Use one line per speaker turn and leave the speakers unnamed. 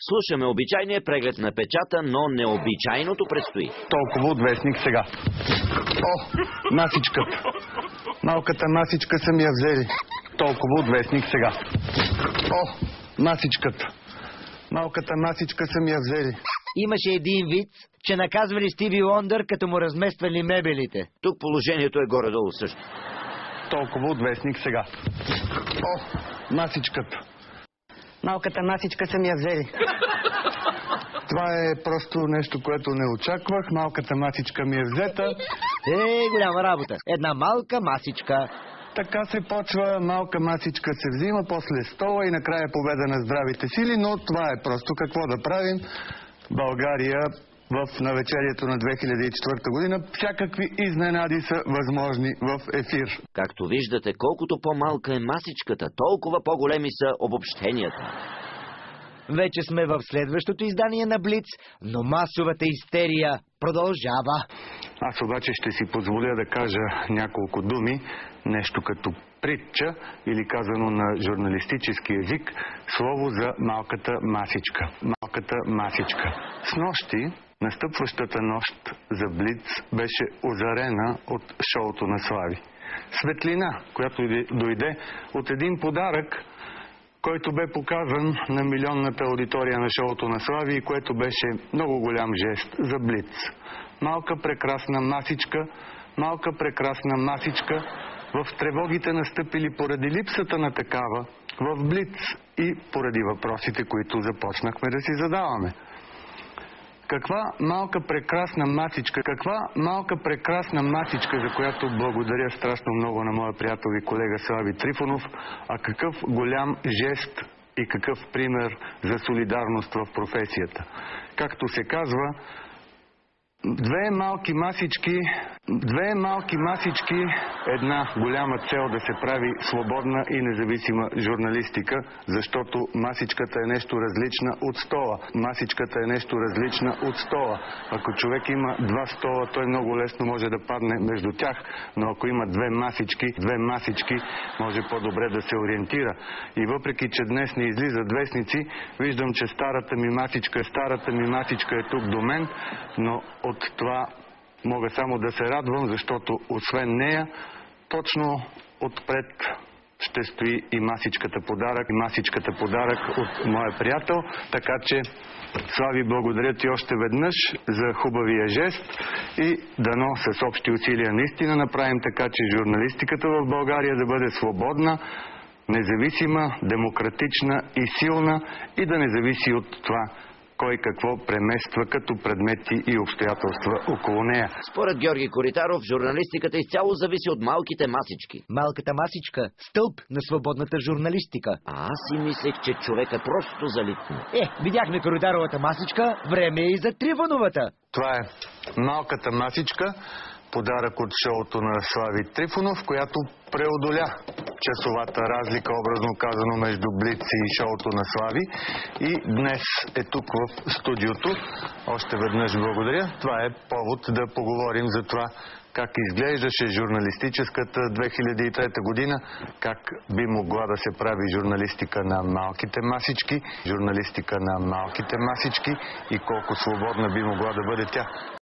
Слушаме обичайния преглед на печата, но необичайното предстои.
Толкова от вестник сега. О, масичката. Малката масичка са ми я взели. Толкова от вестник сега. О, масичката. Малката масичка са ми я взели.
Имаше един виц, че наказвали Стиви Уондър, като му размествали мебелите.
Тук положението е горе-долу също.
Толкова от вестник сега. О, масичката. Малката масичка са ми я взели. Това е просто нещо, което не очаквах. Малката масичка ми е взета.
Голяма работа. Една малка масичка.
Така се почва, малка масичка се взима, после стола и накрая победа на здравите сили, но това е просто какво да правим. България в навечерието на 2004 година всякакви изненади са възможни в ефир.
Както виждате, колкото по-малка е масичката, толкова по-големи са обобщенията.
Вече сме в следващото издание на Блиц, но масовата истерия продължава.
Аз обаче ще си позволя да кажа няколко думи, нещо като притча или казано на журналистически език, слово за малката масичка. Малката масичка. Снощи настъпващата нощ за Блиц беше озарена от шоуто на Слави. Светлина, която дойде от един подарък, който бе показан на милионната аудитория на шоуто на Слави и което беше много голям жест за Блиц. Малка прекрасна масичка, в тревогите настъпили поради липсата на такава в Блиц и поради въпросите, които започнахме да си задаваме. Каква малка прекрасна масичка, за която благодаря страшно много на моя приятел и колега Слави Трифонов, а какъв голям жест и какъв пример за солидарност в професията. Както се казва, две малки масички, една голяма цел да се прави свободна и независима журналистика, защото масичката е нещо различна от стола. Ако човек има два стола, той много лесно може да падне между тях, но ако има две масички, може по-добре да се ориентира. И въпреки, че днес не излизат вестници, виждам, че старата ми масичка е тук до мен, но от това мога само да се радвам, защото освен нея, точно отпред ще стои и масичката подарък от моя приятел. Така че, Слави, благодаря ти още веднъж за хубавия жест и дано с общи усилия наистина направим така, че журналистиката в България да бъде свободна, независима, демократична и силна и да не зависи от това кой какво премества като предмети и обстоятелства около нея.
Според Георги Коритаров, журналистиката изцяло зависи от малките масички.
Малката масичка – стълб на свободната журналистика.
А аз си мислех, че човека просто залитна.
Видяхме Коритаровата масичка, време е и за Трифоновата.
Това е малката масичка, подарък от шоуто на Слави Трифонов, която преодоля часовата разлика, образно казано, между Блиц и шоуто на Слави. И днес е тук в студиото. Още веднъж благодаря. Това е повод да поговорим за това как изглеждаше журналистическата 2003 година, как би могла да се прави журналистика на малките масички и колко свободна би могла да бъде тя.